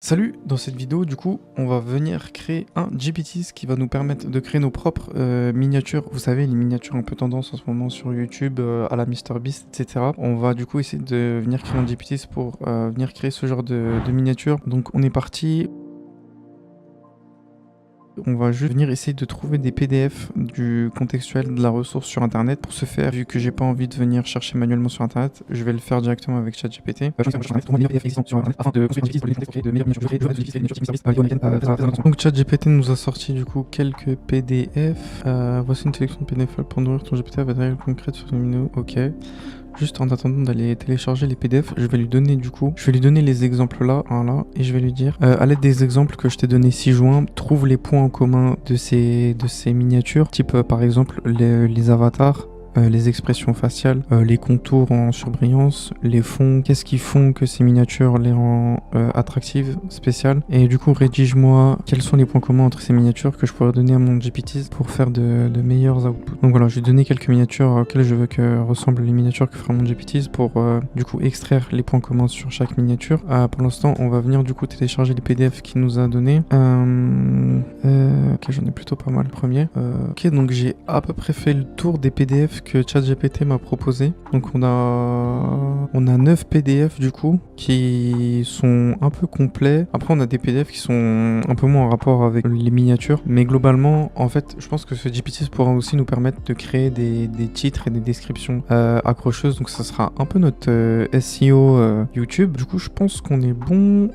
Salut, dans cette vidéo, du coup, on va venir créer un GPT qui va nous permettre de créer nos propres miniatures. Vous savez, les miniatures un peu tendance en ce moment sur YouTube, à la MrBeast, etc. On va du coup essayer de venir créer un GPT pour venir créer ce genre de miniatures. Donc on est parti. On va juste venir essayer de trouver des PDF du contextuel de la ressource sur internet. Pour ce faire, vu que j'ai pas envie de venir chercher manuellement sur internet, je vais le faire directement avec ChatGPT. Donc ChatGPT nous a sorti du coup quelques PDF. Voici une sélection de PDF pour nourrir ton GPT avec des règles concrètes sur une vidéo. Ok. Juste en attendant d'aller télécharger les PDF, je vais lui donner les exemples là, voilà, et je vais lui dire, à l'aide des exemples que je t'ai donné ci-joints, trouve les points en commun de ces miniatures, type par exemple les avatars, les expressions faciales, les contours en surbrillance, les fonds, qu'est-ce qui font que ces miniatures les rend attractives, spéciales. Et du coup, rédige-moi quels sont les points communs entre ces miniatures que je pourrais donner à mon GPT pour faire de meilleurs outputs. Donc voilà, je vais donner quelques miniatures auxquelles je veux que ressemblent les miniatures que fera mon GPT pour du coup extraire les points communs sur chaque miniature. Pour l'instant, on va venir du coup télécharger les PDF qu'il nous a donné. Ok, j'en ai plutôt pas mal le premier. Ok, donc j'ai à peu près fait le tour des PDF que ChatGPT m'a proposé. Donc on a 9 PDF du coup qui sont un peu complets. Après on a des PDF qui sont un peu moins en rapport avec les miniatures, mais globalement en fait je pense que ce GPT pourra aussi nous permettre de créer des titres et des descriptions accrocheuses. Donc ça sera un peu notre SEO YouTube. Du coup je pense qu'on est bon.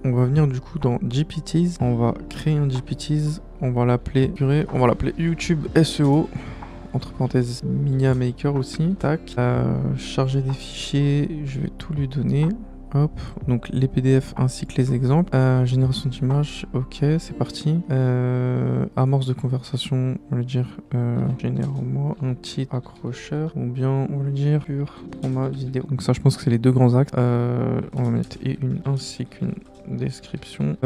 On va venir du coup dans GPTs, on va créer un GPTs, on va l'appeler YouTube SEO, entre parenthèses Minia Maker aussi, tac, charger des fichiers, je vais tout lui donner. Hop, donc les PDF ainsi que les exemples. Génération d'images, ok, c'est parti. Amorce de conversation, on va lui dire génère-moi un titre accrocheur, ou bien on va lui dire pour ma vidéo. Donc ça, je pense que c'est les deux grands axes. On va mettre une ainsi qu'une description.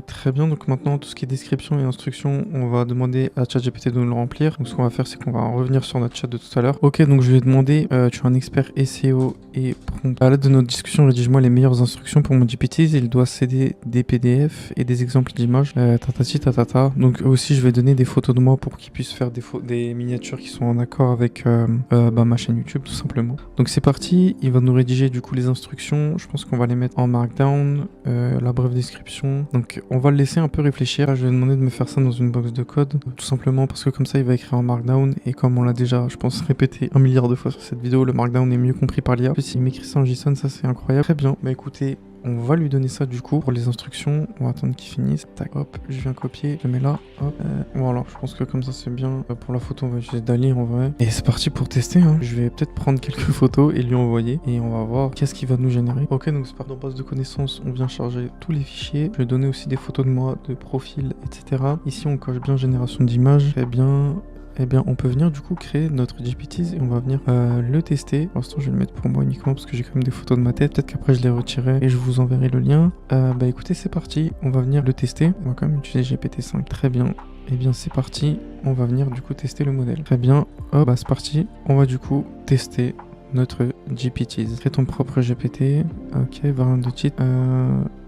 Très bien, donc maintenant tout ce qui est description et instruction, on va demander à ChatGPT de nous le remplir. Donc ce qu'on va faire, c'est qu'on va revenir sur notre chat de tout à l'heure. Ok, donc je lui ai demandé, tu es un expert SEO et prompt. À l'aide de notre discussion, rédige-moi les meilleures instructions pour mon GPT. Il doit céder des PDF et des exemples d'images. Tatati tatata. Donc aussi, je vais donner des photos de moi pour qu'il puisse faire des miniatures qui sont en accord avec ma chaîne YouTube, tout simplement. Donc c'est parti, il va nous rédiger du coup les instructions. Je pense qu'on va les mettre en Markdown. La brève description. Donc on va le laisser un peu réfléchir. Je vais demander de me faire ça dans une box de code, tout simplement parce que comme ça il va écrire en Markdown, et comme on l'a déjà, je pense, répété 1 milliard de fois sur cette vidéo, le Markdown est mieux compris par l'IA. En plus il m'écrit ça en JSON, ça c'est incroyable. Très bien, bah écoutez, on va lui donner ça du coup pour les instructions. On va attendre qu'il finisse. Tac, hop, je viens copier, je mets là, hop. Voilà, je pense que comme ça c'est bien. Pour la photo, on va utiliser Dali en vrai. Et c'est parti pour tester. Hein. Je vais peut-être prendre quelques photos et lui envoyer. Et on va voir qu'est-ce qu'il va nous générer. Ok, donc c'est parti. Dans base de connaissances, on vient charger tous les fichiers. Je vais donner aussi des photos de moi, de profil, etc. Ici, on coche bien génération d'images. Eh bien, on peut venir du coup créer notre GPT et on va venir le tester. Pour l'instant, je vais le mettre pour moi uniquement parce que j'ai quand même des photos de ma tête. Peut-être qu'après, je les retirerai et je vous enverrai le lien. Bah écoutez, c'est parti. On va venir le tester. On va quand même utiliser GPT-5. Très bien. Eh bien, c'est parti. On va venir du coup tester le modèle. Très bien. Hop, bah c'est parti. On va du coup tester notre GPT. Crée ton propre GPT. Ok, variante de titre.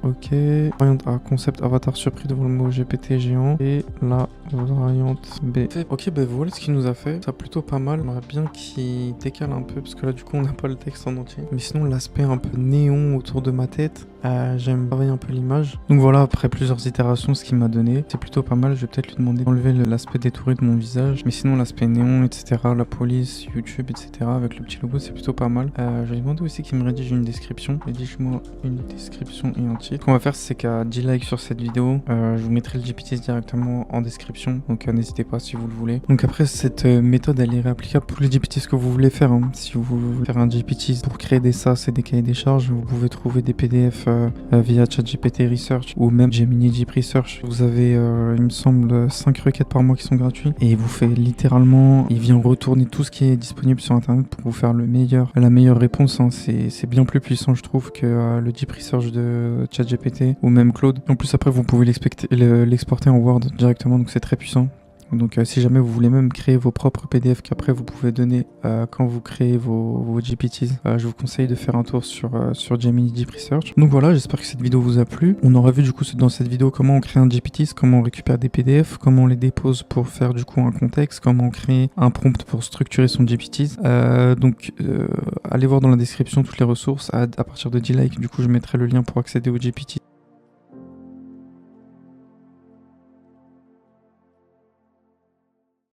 Ok. Variante A, concept avatar surpris devant le mot GPT géant. Et la variante B. Ok, bah voilà ce qu'il nous a fait. Ça plutôt pas mal. On aimerait bien qu'il décale un peu parce que là du coup on n'a pas le texte en entier. Mais sinon l'aspect un peu néon autour de ma tête. J'aime travailler un peu l'image. Donc voilà, après plusieurs itérations, ce qu'il m'a donné, c'est plutôt pas mal. Je vais peut-être lui demander d'enlever l'aspect détouré de mon visage. Mais sinon l'aspect néon, etc., la police, YouTube, etc., avec le petit logo, c'est plutôt pas mal. Je vais lui demander aussi qu'il me rédige une description. Rédige-moi une description et un titre. Ce qu'on va faire, c'est qu'à 10 likes sur cette vidéo, je vous mettrai le GPT directement en description. Donc n'hésitez pas si vous le voulez. Donc après, cette méthode, elle est réapplicable pour les GPTs que vous voulez faire. Hein. Si vous voulez faire un GPT pour créer des SAS et des cahiers des charges, vous pouvez trouver des PDF via ChatGPT Research ou même Gemini Deep Research. Vous avez, il me semble, 5 requêtes par mois qui sont gratuites et il vous fait littéralement, il vient retourner tout ce qui est disponible sur internet pour vous faire la meilleure réponse. Hein. C'est bien plus puissant, je trouve, que le Deep Research de ChatGPT ou même Claude. En plus, après, vous pouvez l'exporter en Word directement, donc c'est très puissant. Donc si jamais vous voulez même créer vos propres PDF qu'après vous pouvez donner quand vous créez vos GPTs, je vous conseille de faire un tour sur Gemini Deep Research. Donc voilà, j'espère que cette vidéo vous a plu. On aura vu du coup dans cette vidéo comment on crée un GPTs, comment on récupère des PDF, comment on les dépose pour faire du coup un contexte, comment on crée un prompt pour structurer son GPTs. Allez voir dans la description toutes les ressources. À partir de 10 likes, du coup je mettrai le lien pour accéder au GPTs